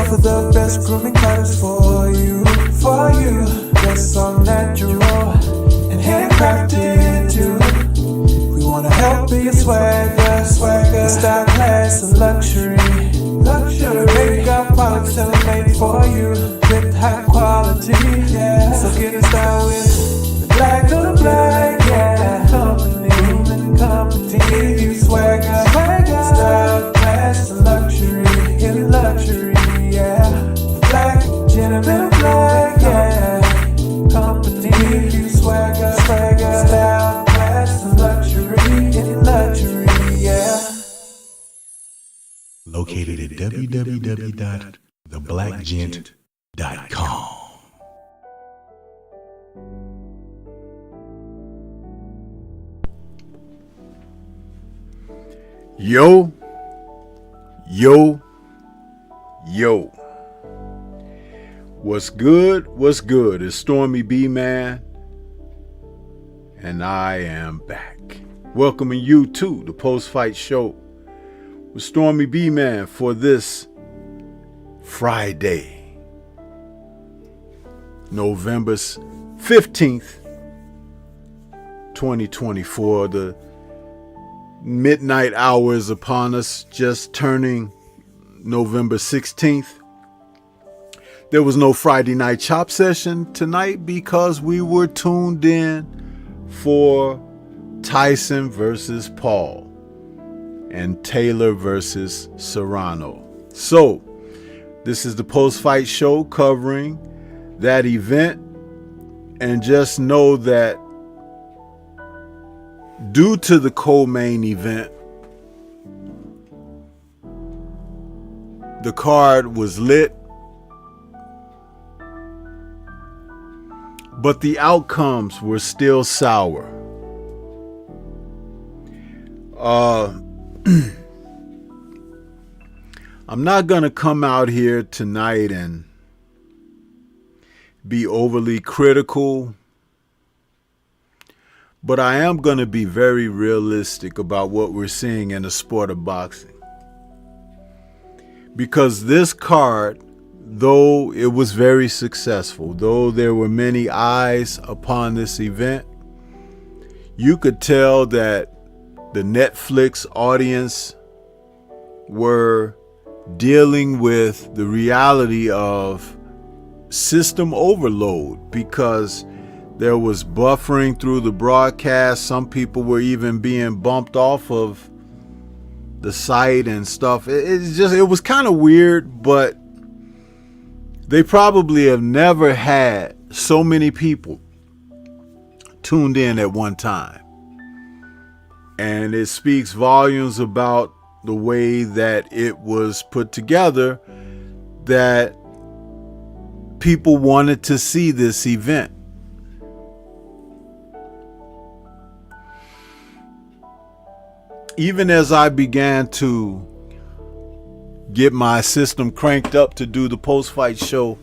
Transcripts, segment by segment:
For the best grooming colors for you. Dress all natural and handcrafted too. We wanna help be a swagger, style, class, and luxury. Makeup products made for you with high quality. Yeah. So get in style with the black of the black, yeah. Company, you swagger, style, class, and luxury. In luxury, yeah. Black, gentleman, black, yeah. Company, you swagger, style, class, and luxury. In luxury, yeah. Located at www.theblackgent.com. Yo. What's good? It's Stormybman, and I am back. Welcoming you to the post-fight show with Stormybman for this Friday, November 15th, 2024. The midnight hour is upon us, just turning November 16th. There was no Friday night chop session tonight because we were tuned in for Tyson versus Paul and Taylor versus Serrano. So this is the post-fight show covering that event, and just know that due to the co-main event, the card was lit, but the outcomes were still sour. I'm not going to come out here tonight and be overly critical, but I am going to be very realistic about what we're seeing in the sport of boxing. Because this card, though it was very successful, though there were many eyes upon this event, you could tell that the Netflix audience were dealing with the reality of system overload, because there was buffering through the broadcast. Some people were even being bumped off of the site and stuff. It was kind of weird, but they probably have never had so many people tuned in at one time. And it speaks volumes about the way that it was put together, that people wanted to see this event. Even as I began to get my system cranked up to do the post-fight show,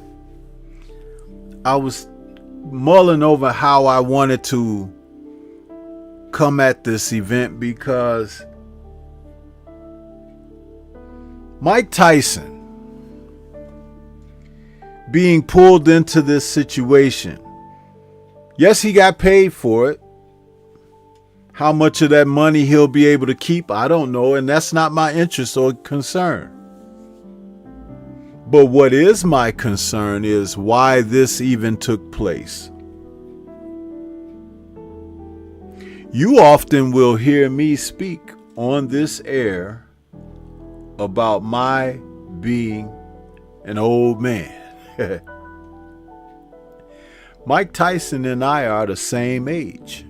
I was mulling over how I wanted to come at this event, because Mike Tyson being pulled into this situation, yes, he got paid for it. How much of that money he'll be able to keep, I don't know, and that's not my interest or concern. But what is my concern is why this even took place. You often will hear me speak on this air about my being an old man. Mike Tyson and I are the same age,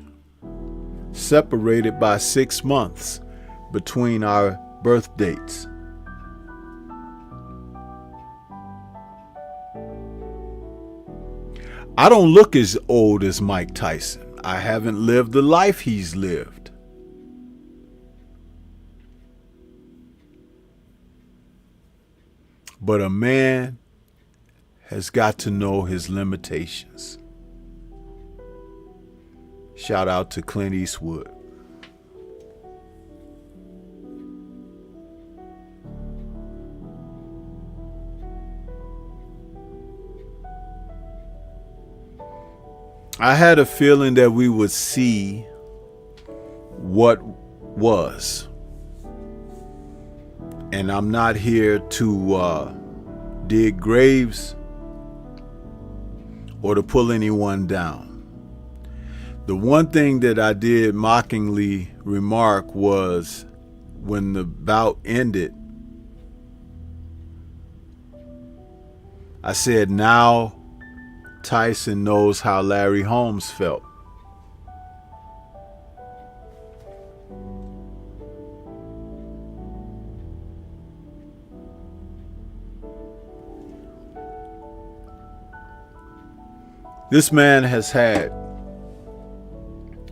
separated by 6 months between our birth dates. I don't look as old as Mike Tyson. I haven't lived the life he's lived. But a man has got to know his limitations. Shout out to Clint Eastwood. I had a feeling that we would see what was. And I'm not here to dig graves or to pull anyone down. The one thing that I did mockingly remark was, when the bout ended, I said, now Tyson knows how Larry Holmes felt. This man has had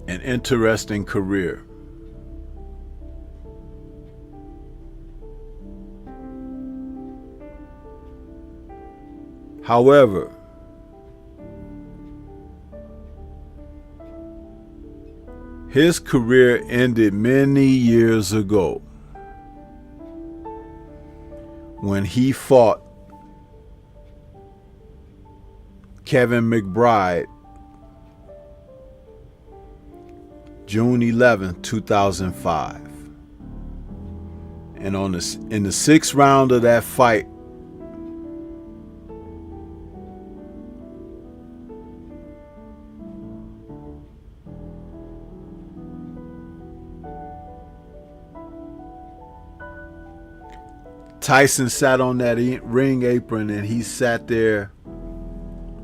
an interesting career. However, his career ended many years ago when he fought Kevin McBride, June 11, 2005. And in the 6th round of that fight, Tyson sat on that ring apron, and he sat there,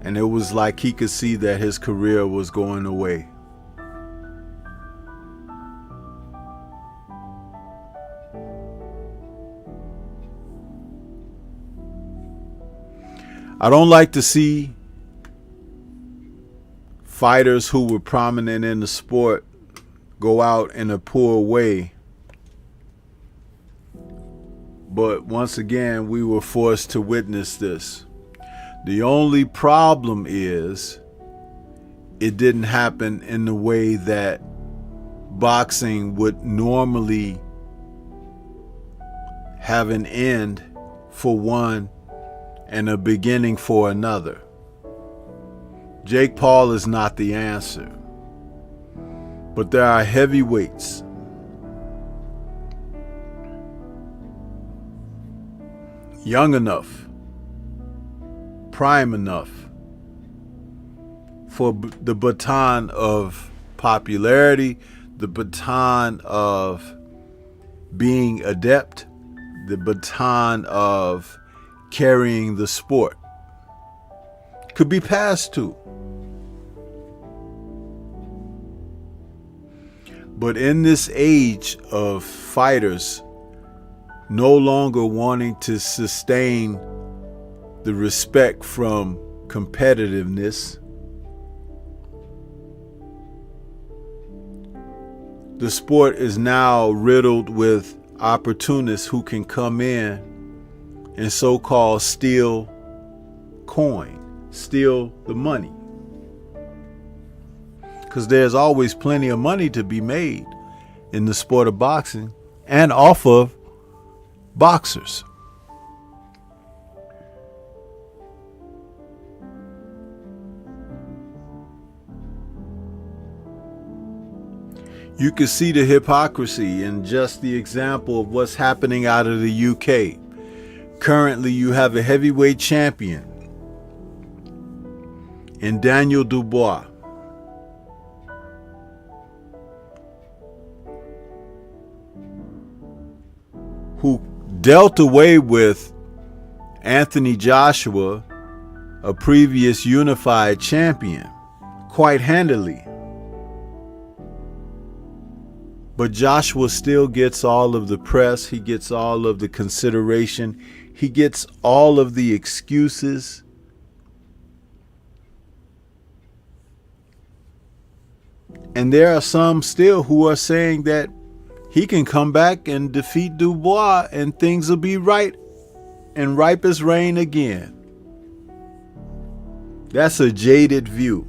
and it was like he could see that his career was going away. I don't like to see fighters who were prominent in the sport go out in a poor way. But once again, we were forced to witness this. The only problem is it didn't happen in the way that boxing would normally have an end for one and a beginning for another. Jake Paul is not the answer. But there are heavyweights young enough, prime enough for the baton of popularity, the baton of being adept, the baton of carrying the sport could be passed to. But in this age of fighters no longer wanting to sustain the respect from competitiveness, the sport is now riddled with opportunists who can come in and so-called steal coin, steal the money. Because there's always plenty of money to be made in the sport of boxing and off of boxers. You can see the hypocrisy in just the example of what's happening out of the UK. Currently, you have a heavyweight champion in Daniel Dubois, who dealt away with Anthony Joshua, a previous unified champion, quite handily. But Joshua still gets all of the press. He gets all of the consideration. He gets all of the excuses. And there are some still who are saying that he can come back and defeat Dubois and things will be right and ripe as rain again. That's a jaded view.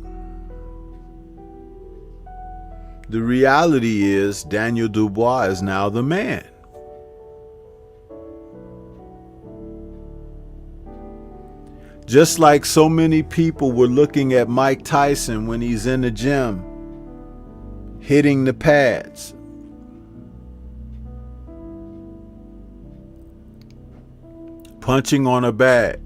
The reality is Daniel Dubois is now the man. Just like so many people were looking at Mike Tyson when he's in the gym, hitting the pads, punching on a bag,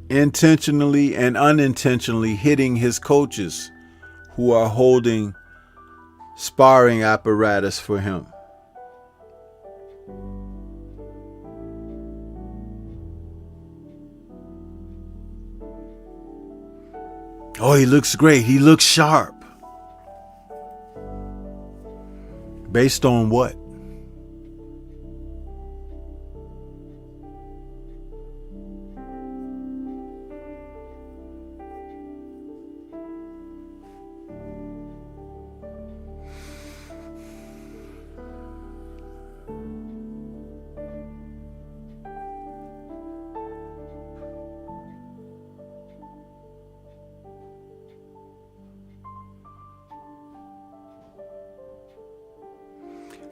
intentionally and unintentionally hitting his coaches who are holding sparring apparatus for him. Oh, he looks great. He looks sharp. Based on what?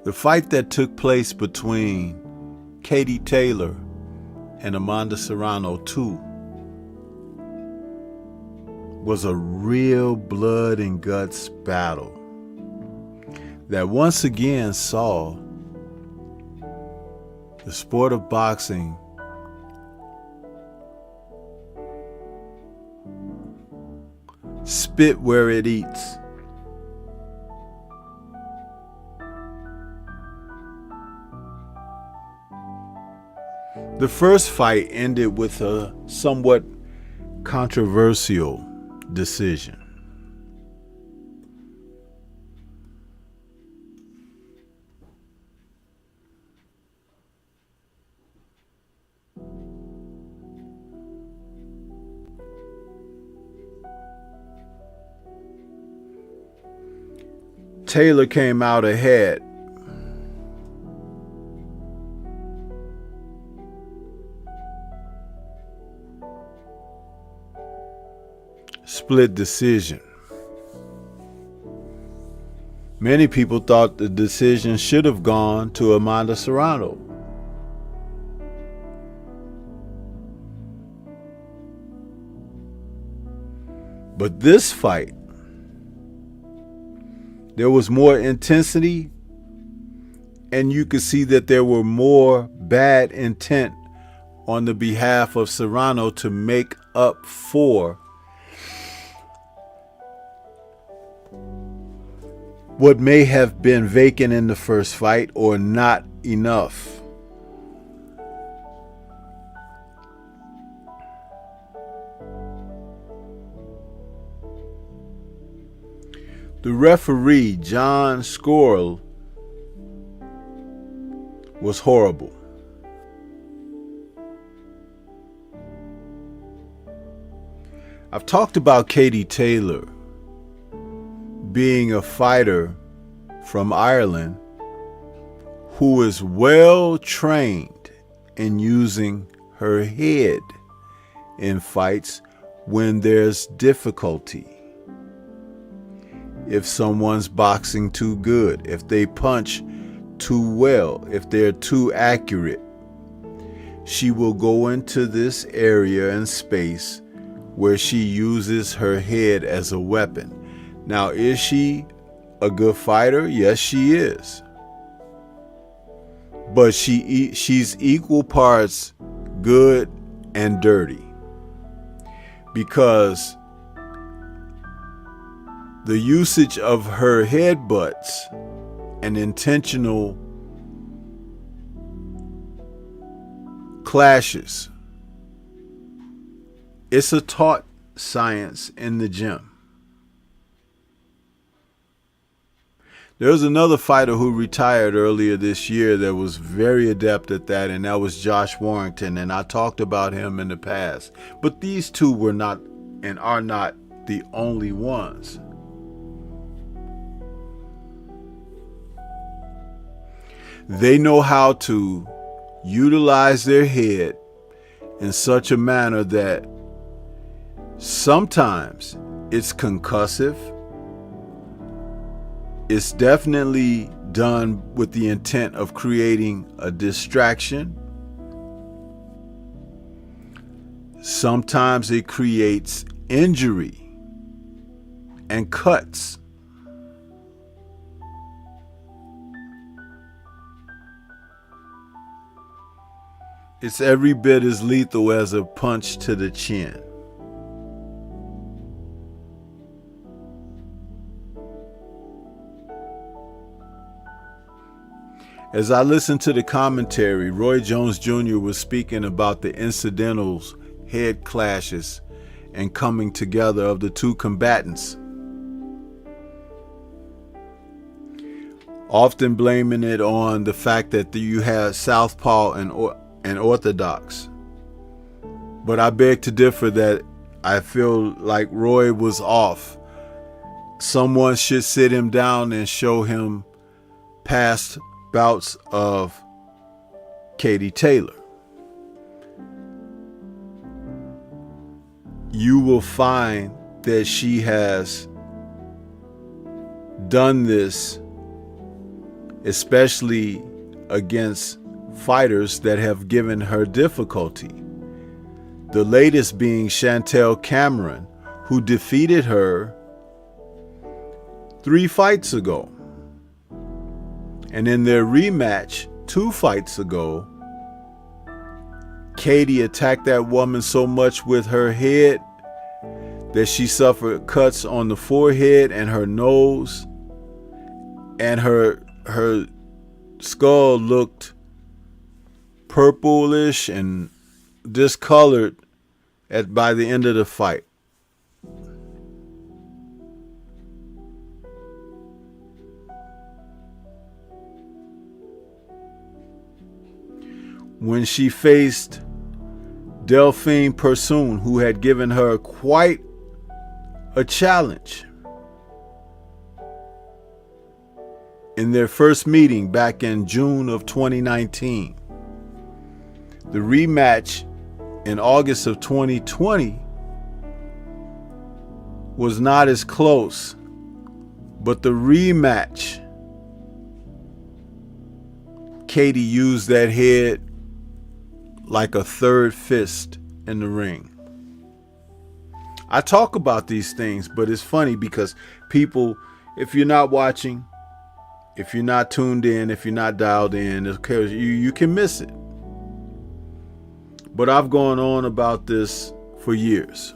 The fight that took place between Katie Taylor and Amanda Serrano 2 was a real blood and guts battle that once again saw the sport of boxing spit where it eats. The first fight ended with a somewhat controversial decision. Taylor came out ahead. Split decision. Many people thought the decision should have gone to Amanda Serrano. But this fight, there was more intensity, and you could see that there were more bad intent on the behalf of Serrano to make up for what may have been vacant in the first fight or not enough. The referee, John Scorl, was horrible. I've talked about Katie Taylor being a fighter from Ireland who is well trained in using her head in fights when there's difficulty. If someone's boxing too good, if they punch too well, if they're too accurate, she will go into this area and space where she uses her head as a weapon. Now, is she a good fighter? Yes, she is. But she's equal parts good and dirty, because the usage of her headbutts and intentional clashes, it's a taught science in the gym. There was another fighter who retired earlier this year that was very adept at that, and that was Josh Warrington, and I talked about him in the past. But these two were not and are not the only ones. They know how to utilize their head in such a manner that sometimes it's concussive. It's definitely done with the intent of creating a distraction. Sometimes it creates injury and cuts. It's every bit as lethal as a punch to the chin. As I listened to the commentary, Roy Jones Jr. was speaking about the incidentals, head clashes, and coming together of the two combatants, often blaming it on the fact that you have southpaw and orthodox. But I beg to differ that I feel like Roy was off. Someone should sit him down and show him past bouts of Katie Taylor. You will find that she has done this, especially against fighters that have given her difficulty. The latest being Chantel Cameron, who defeated her 3 fights ago. And in their rematch 2 fights ago, Katie attacked that woman so much with her head that she suffered cuts on the forehead and her nose, and her skull looked purplish and discolored by the end of the fight. When she faced Delphine Persoon, who had given her quite a challenge, in their first meeting back in June of 2019. The rematch in August of 2020 was not as close, but the rematch, Katie used that head like a third fist in the ring. I talk about these things, but it's funny because people, if you're not watching, if you're not tuned in, if you're not dialed in, you can miss it. But I've gone on about this for years.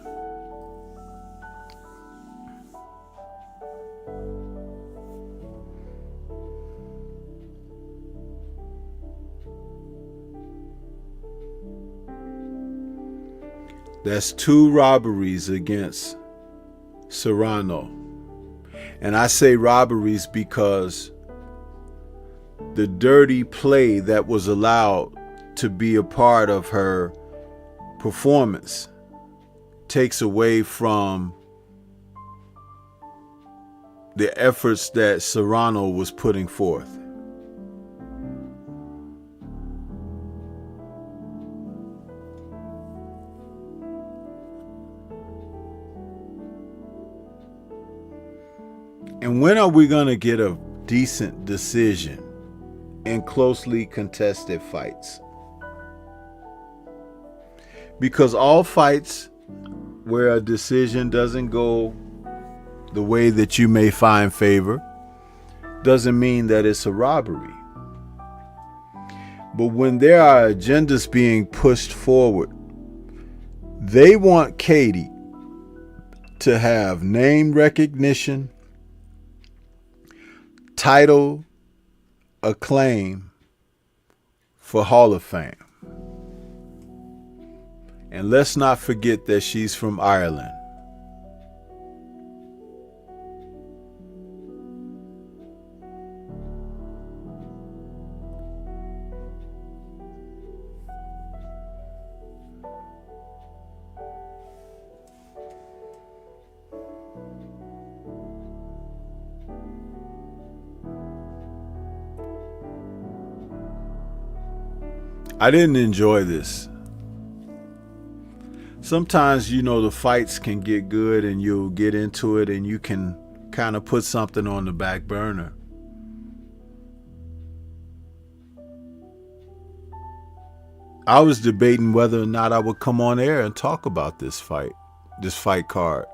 That's 2 robberies against Serrano. And I say robberies because the dirty play that was allowed to be a part of her performance takes away from the efforts that Serrano was putting forth. And when are we going to get a decent decision in closely contested fights? Because all fights where a decision doesn't go the way that you may find favor doesn't mean that it's a robbery. But when there are agendas being pushed forward, they want Katie to have name recognition, title, acclaim for Hall of Fame. And let's not forget that she's from Ireland. I didn't enjoy this. Sometimes, the fights can get good and you'll get into it and you can kind of put something on the back burner. I was debating whether or not I would come on air and talk about this fight card.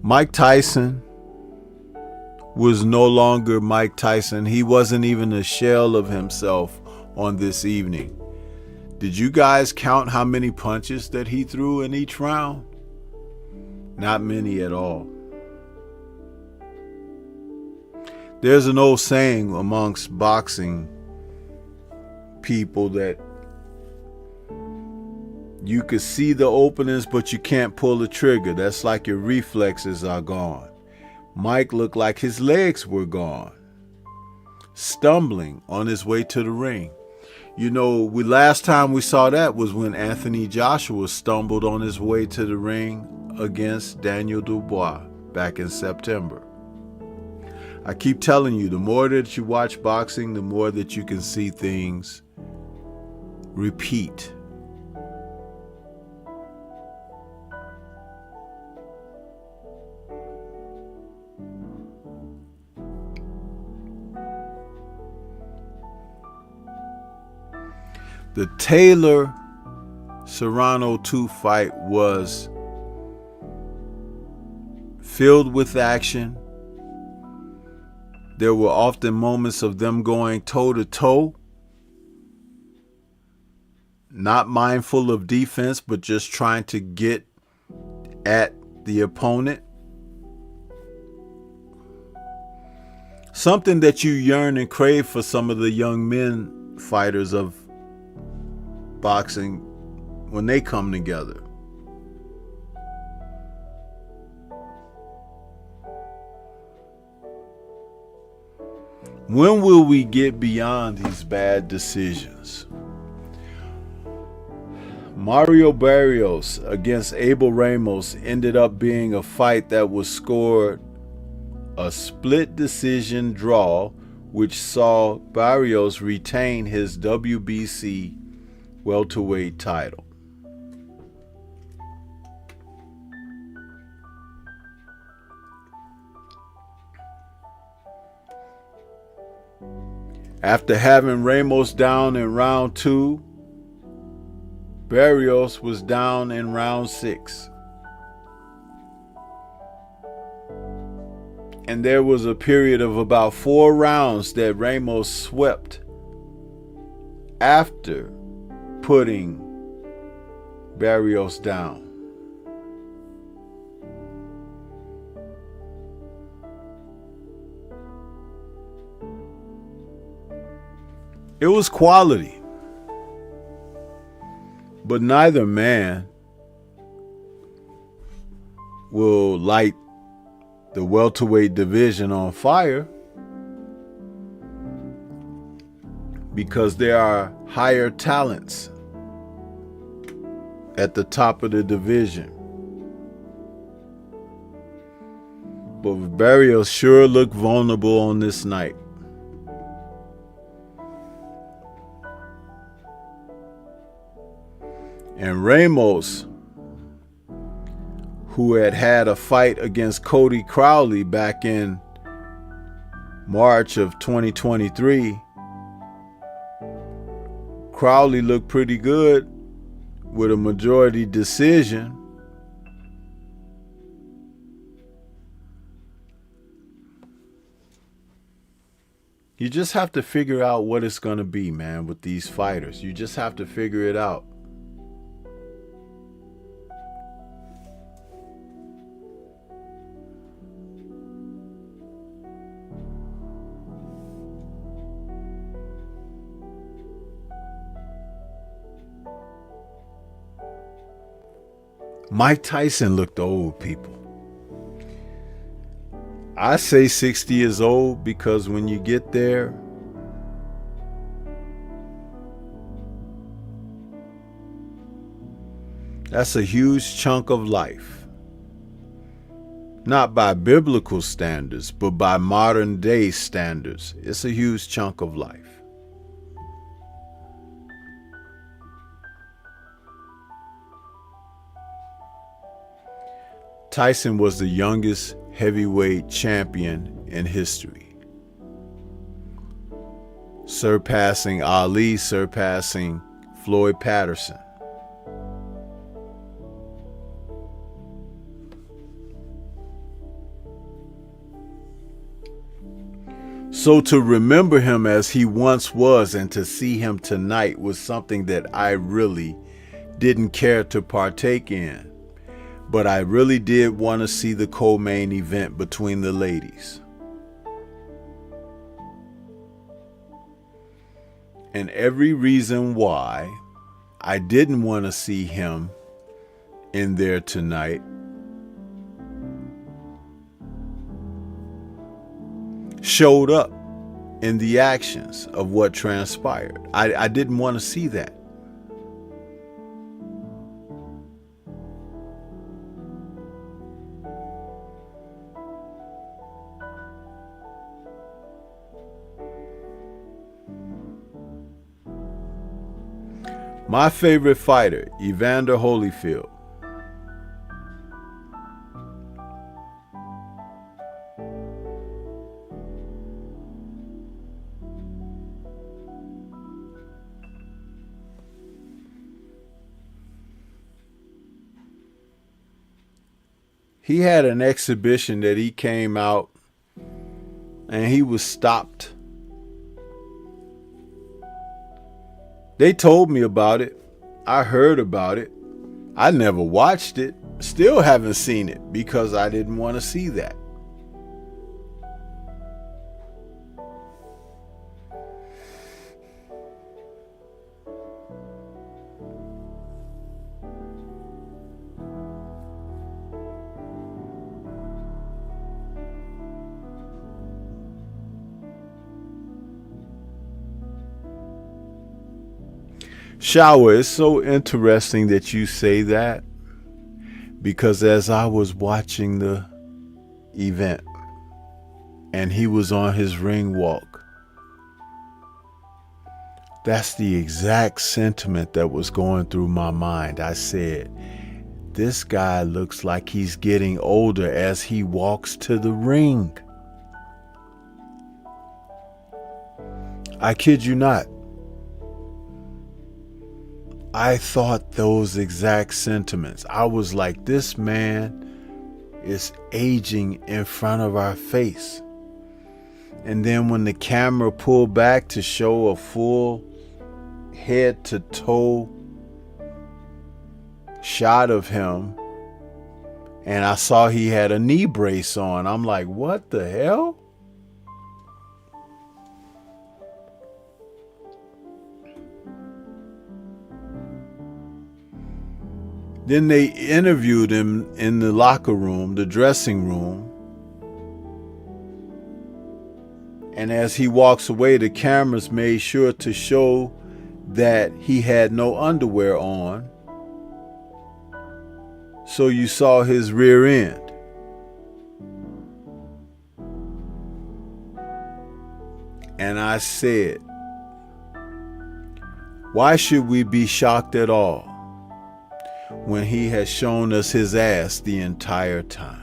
Mike Tyson was no longer Mike Tyson. He wasn't even a shell of himself on this evening. Did you guys count how many punches that he threw in each round? Not many at all. There's an old saying amongst boxing people that you could see the openings, but you can't pull the trigger. That's like your reflexes are gone. Mike looked like his legs were gone, stumbling on his way to the ring. Last time we saw that was when Anthony Joshua stumbled on his way to the ring against Daniel Dubois back in September. I keep telling you, the more that you watch boxing, the more that you can see things repeat. The Taylor Serrano 2 fight was filled with action. There were often moments of them going toe to toe, not mindful of defense, but just trying to get at the opponent. Something that you yearn and crave for some of the young men fighters of boxing when they come together. When will we get beyond these bad decisions? Mario Barrios against Abel Ramos ended up being a fight that was scored a split decision draw, which saw Barrios retain his WBC welterweight title. After having Ramos down in round 2, Barrios was down in round 6. And there was a period of about 4 rounds that Ramos swept after putting Barrios down. It was quality, but neither man will light the welterweight division on fire, because there are higher talents at the top of the division. But Barrios sure looked vulnerable on this night. And Ramos, who had a fight against Cody Crowley back in March of 2023, Crowley looked pretty good with a majority decision. You just have to figure out what it's going to be, man, with these fighters. You just have to figure it out. Mike Tyson looked old, people. I say 60 is old because when you get there, that's a huge chunk of life. Not by biblical standards, but by modern day standards. It's a huge chunk of life. Tyson was the youngest heavyweight champion in history, surpassing Ali, surpassing Floyd Patterson. So to remember him as he once was and to see him tonight was something that I really didn't care to partake in. But I really did want to see the co-main event between the ladies. And every reason why I didn't want to see him in there tonight showed up in the actions of what transpired. I didn't want to see that. My favorite fighter, Evander Holyfield. He had an exhibition that he came out and he was stopped. They told me about it. I heard about it. I never watched it. Still haven't seen it because I didn't want to see that. Shower, it's so interesting that you say that, because as I was watching the event and he was on his ring walk, that's the exact sentiment that was going through my mind. I said, this guy looks like he's getting older as he walks to the ring. I kid you not. I thought those exact sentiments. I was like, this man is aging in front of our face. And then when the camera pulled back to show a full head to toe shot of him, and I saw he had a knee brace on, I'm like, what the hell? Then they interviewed him in the locker room, the dressing room. And as he walks away, the cameras made sure to show that he had no underwear on. So you saw his rear end. And I said, why should we be shocked at all when he has shown us his ass the entire time?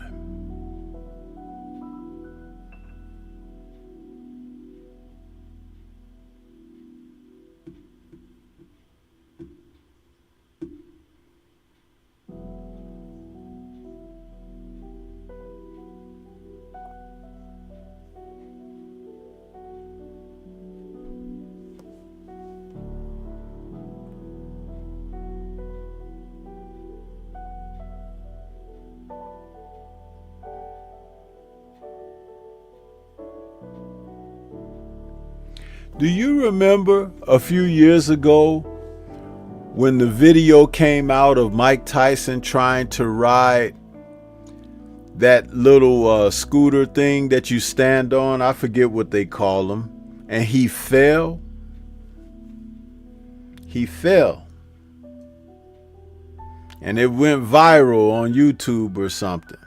Do you remember a few years ago when the video came out of Mike Tyson trying to ride that little scooter thing that you stand on? I forget what they call them. And he fell. He fell. And it went viral on YouTube or something.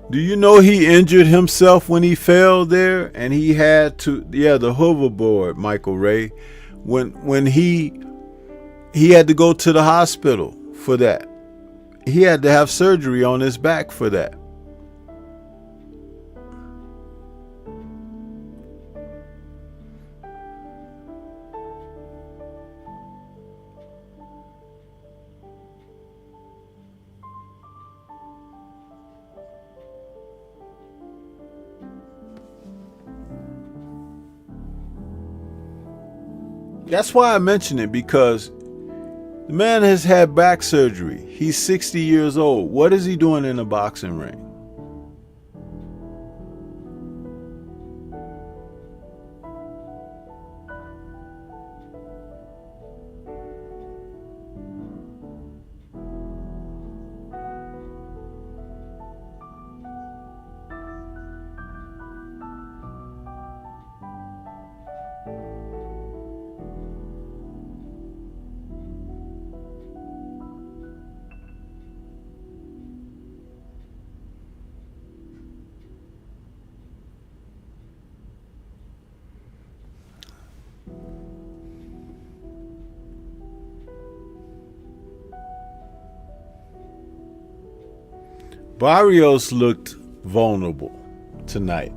Do you know he injured himself when he fell there? And he had to, the hoverboard, Michael Ray, when he had to go to the hospital for that. He had to have surgery on his back for that. That's why I mention it, because the man has had back surgery. He's 60 years old. What is he doing in a boxing ring? Barrios looked vulnerable tonight.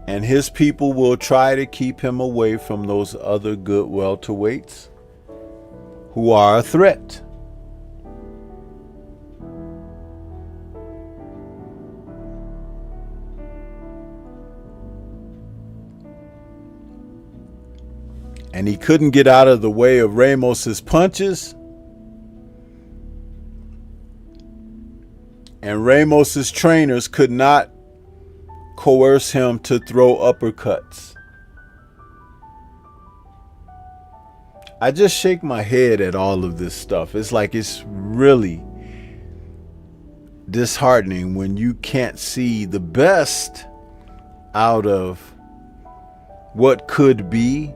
And his people will try to keep him away from those other good welterweights who are a threat. And he couldn't get out of the way of Ramos's punches. And Ramos's trainers could not coerce him to throw uppercuts. I just shake my head at all of this stuff. It's like it's really disheartening when you can't see the best out of what could be,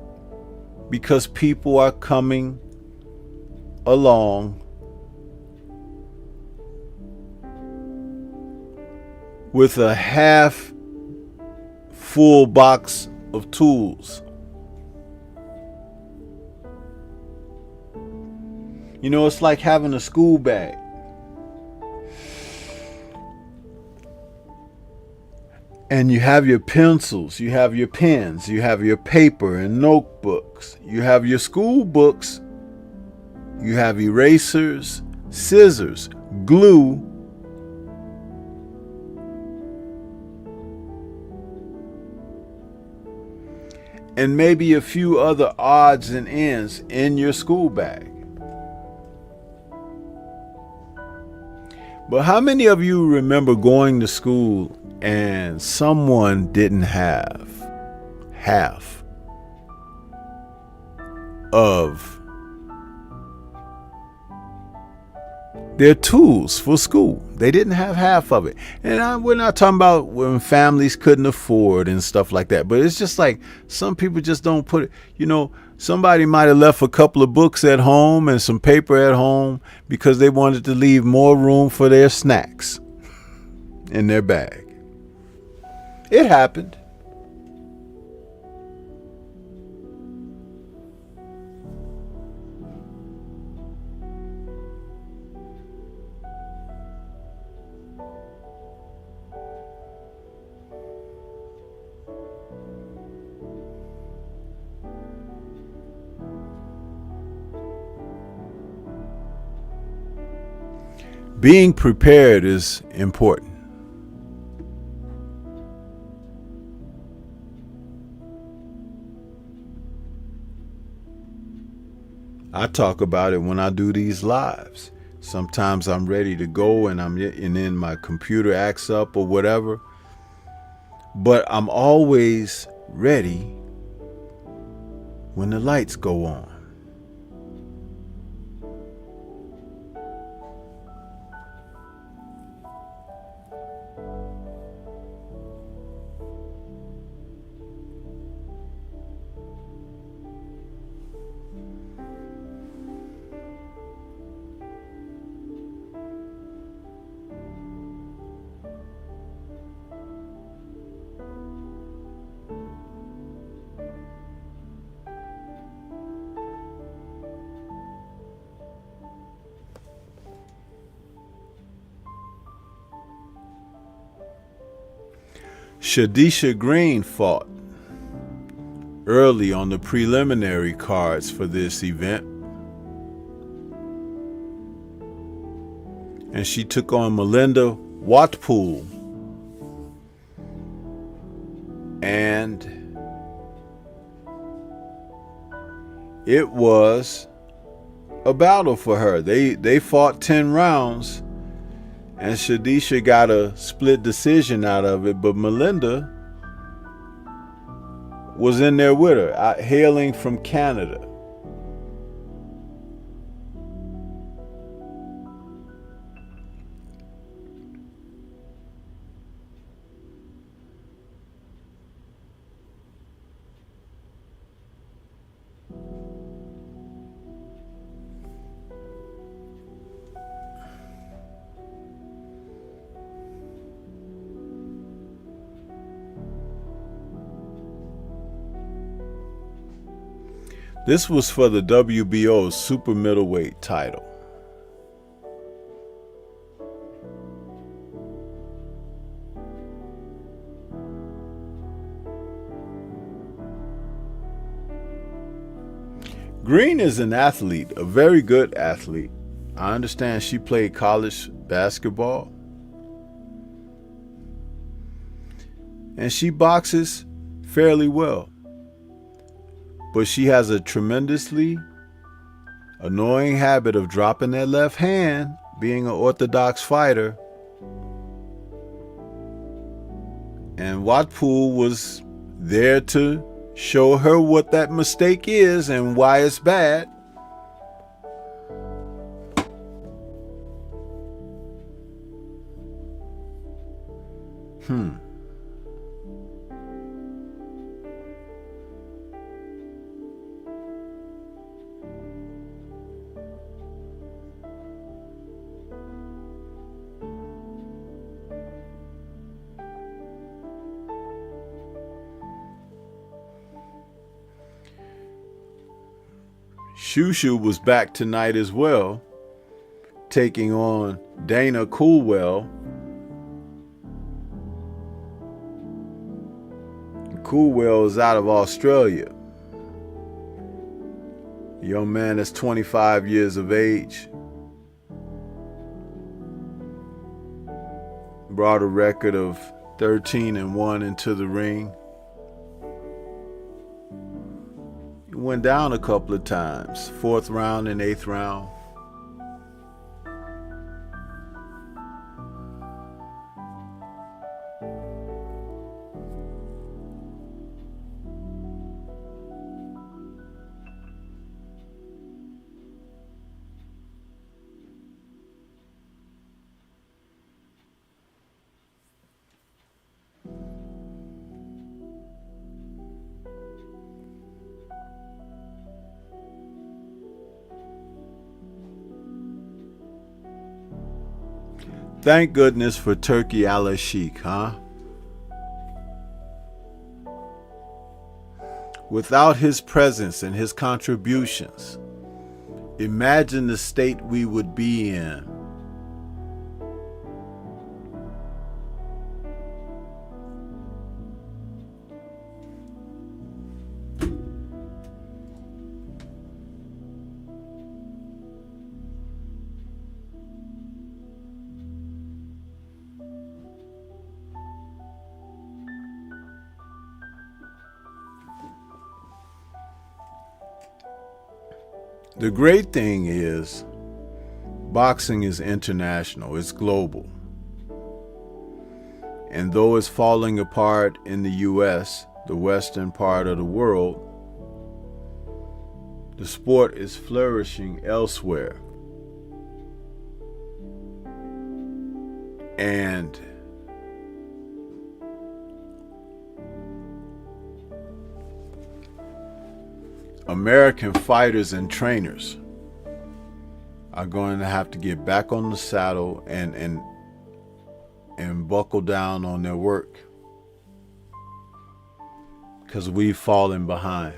because people are coming along with a half full box of tools. You know, it's like having a school bag. And you have your pencils, you have your pens, you have your paper and notebooks, you have your school books, you have erasers, scissors, glue, and maybe a few other odds and ends in your school bag. But how many of you remember going to school and someone didn't have half of their tools for school? They didn't have half of it. And we're not talking about when families couldn't afford and stuff like that, but it's just like some people just don't put it. You know, somebody might have left a couple of books at home and some paper at home because they wanted to leave more room for their snacks in their bag. It happened. Being prepared is important. I talk about it when I do these lives. Sometimes I'm ready to go and then my computer acts up or whatever. But I'm always ready when the lights go on. Shadisha Green fought early on the preliminary cards for this event. And she took on Melinda Watpool. And it was a battle for her. They fought 10 rounds. And Shadisha got a split decision out of it, but Melinda was in there with her, hailing from Canada. This was for the WBO super middleweight title. Green is an athlete, a very good athlete. I understand she played college basketball. And she boxes fairly well. But she has a tremendously annoying habit of dropping that left hand, being an orthodox fighter. And Watpool was there to show her what that mistake is and why it's bad. Shushu was back tonight as well, taking on Dana Coolwell. Coolwell is out of Australia. A young man that's 25 years of age. Brought a record of 13-1 into the ring. Went down a couple of times, 4th round and 8th round. Thank goodness for Turkey Al Sheikh, huh? Without his presence and his contributions, imagine the state we would be in. The great thing is, boxing is international, it's global. And though it's falling apart in the US, the western part of the world, the sport is flourishing elsewhere. And American fighters and trainers are going to have to get back on the saddle and buckle down on their work, because we've fallen behind.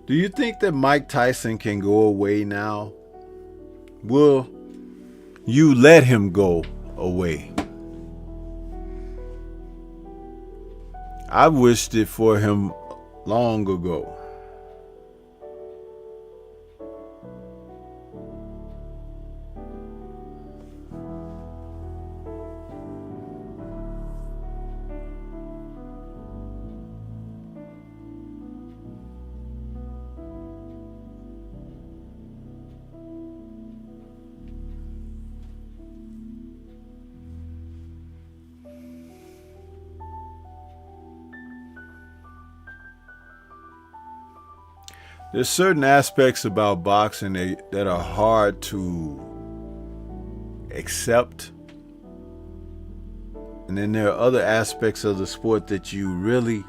Do you think that Mike Tyson can go away now? Will you let him go away? I wished it for him long ago. There's certain aspects about boxing that are hard to accept. And then there are other aspects of the sport that you really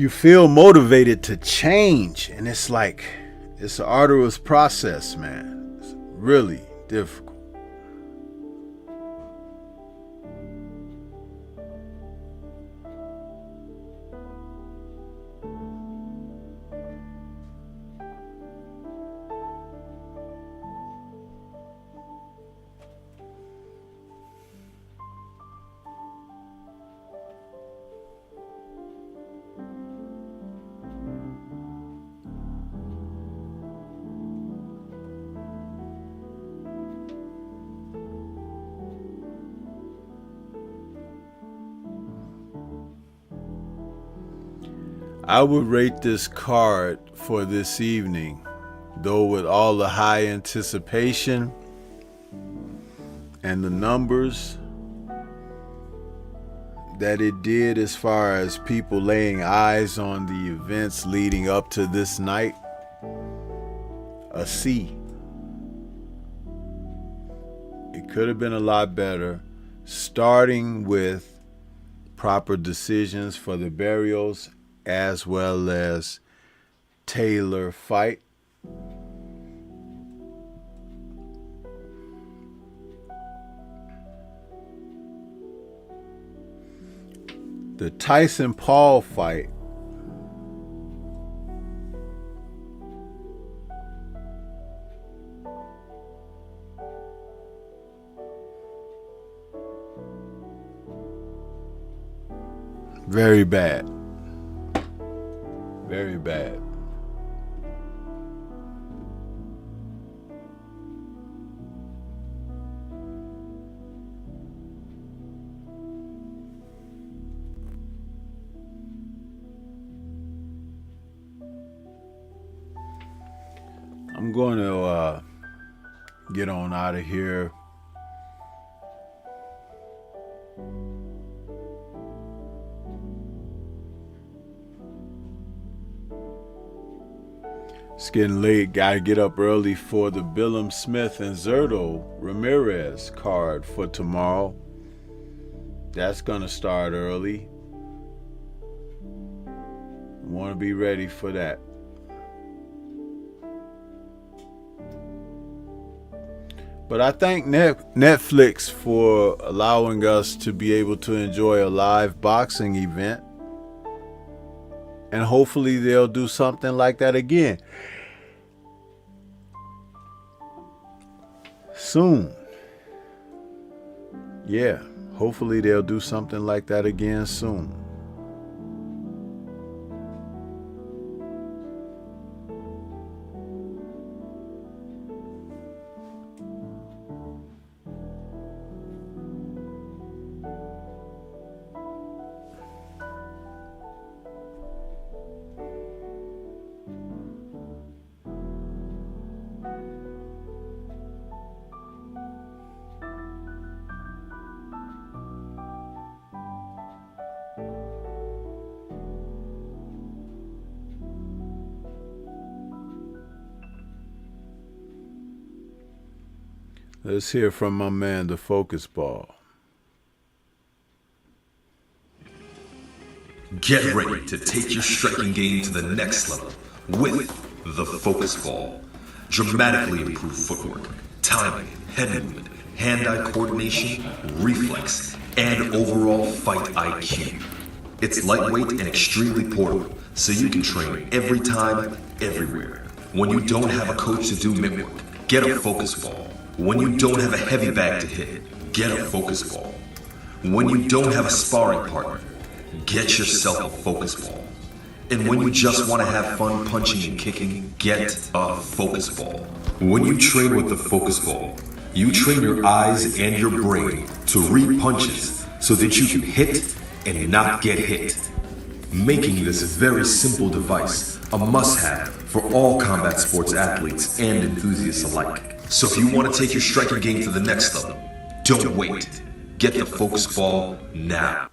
feel motivated to change. And it's like, it's an arduous process, man. It's really difficult. I would rate this card for this evening, though with all the high anticipation and the numbers that it did as far as people laying eyes on the events leading up to this night, a C. It could have been a lot better, starting with proper decisions for the burials as well as Taylor fight. The Tyson-Paul fight very bad. Very bad. I'm going to get on out of here. It's getting late. Gotta get up early for the Billum Smith and Zerto Ramirez card for tomorrow. That's gonna start early. Want to be ready for that. But I thank Netflix for allowing us to be able to enjoy a live boxing event. And hopefully they'll do something like that again soon. Yeah, hopefully they'll do something like that again soon. Let's hear from my man, the Focus Ball. Get ready to take your striking game to the next level with the Focus Ball. Dramatically improved footwork, timing, head movement, hand-eye coordination, reflex, and overall fight IQ. It's lightweight and extremely portable, so you can train every time, everywhere. When you don't have a coach to do mitt work, get a Focus Ball. When you don't have a heavy bag to hit, get a Focus Ball. When you don't have a sparring partner, get yourself a Focus Ball. And when you just want to have fun punching and kicking, get a Focus Ball. When you train with the Focus Ball, you train your eyes and your brain to read punches so that you can hit and not get hit. Making this very simple device a must-have for all combat sports athletes and enthusiasts alike. So if you want to take your striking game to the next level, don't wait. Get the Focus Ball now.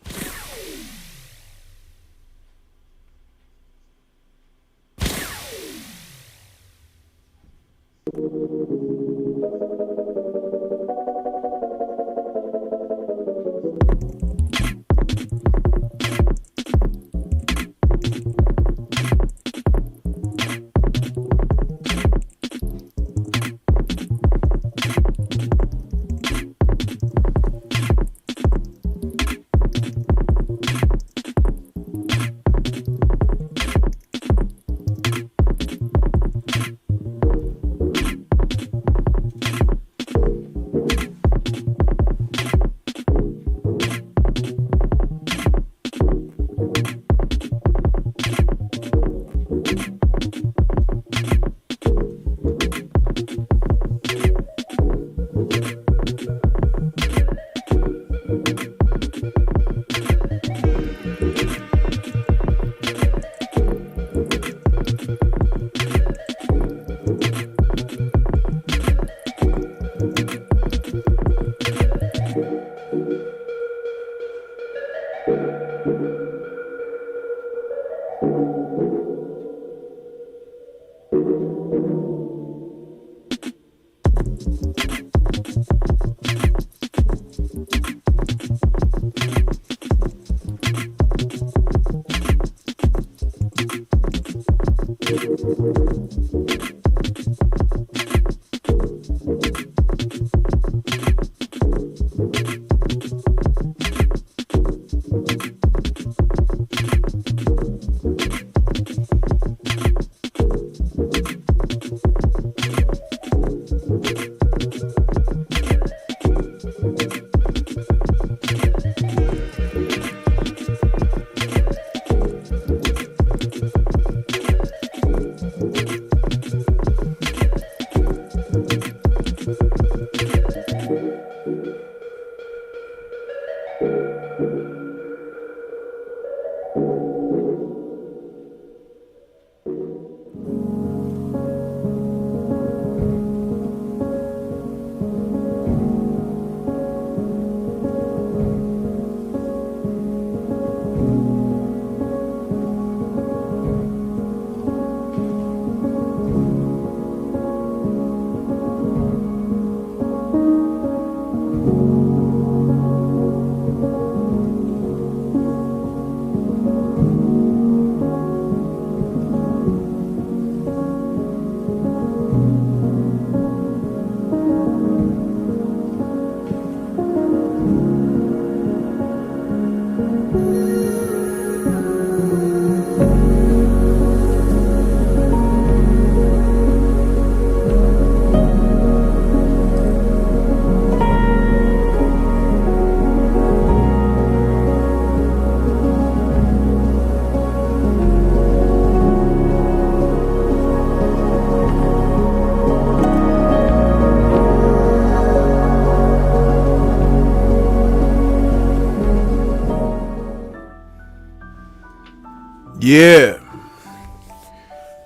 Yeah.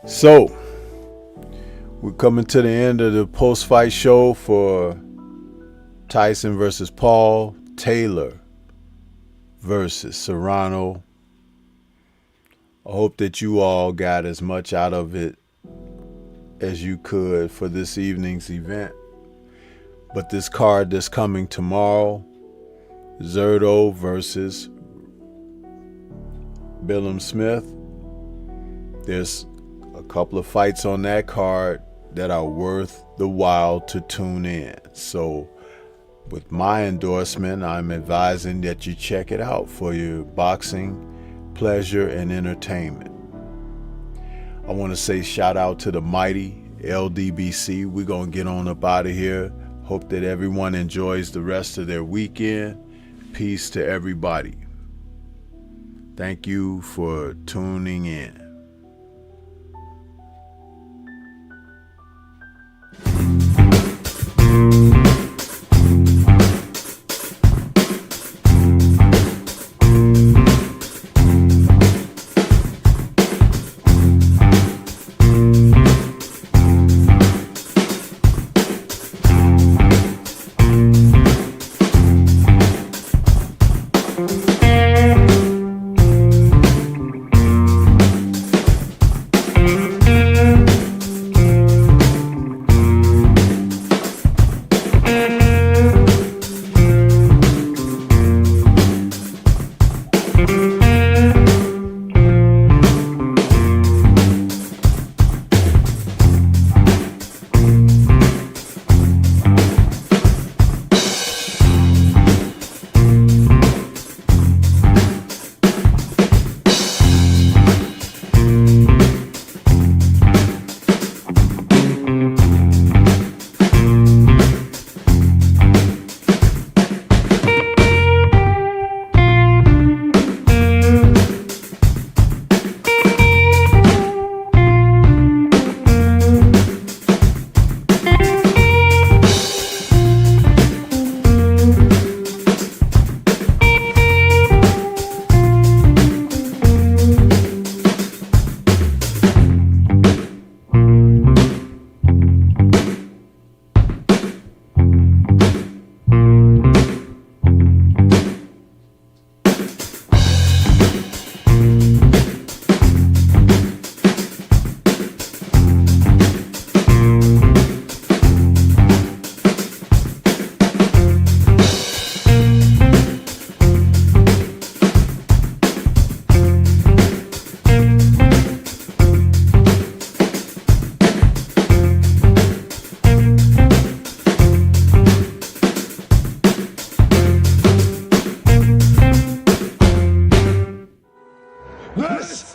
So, we're coming to the end of the post-fight show for Tyson versus Paul, Taylor versus Serrano. I hope that you all got as much out of it as you could for this evening's event. But this card that's coming tomorrow, Zerto versus Billum Smith. There's a couple of fights on that card that are worth the while to tune in. So with my endorsement, I'm advising that you check it out for your boxing pleasure and entertainment. I want to say shout out to the mighty LDBC. We're going to get on up out of here. Hope that everyone enjoys the rest of their weekend. Peace to everybody. Thank you for tuning in. Christmas!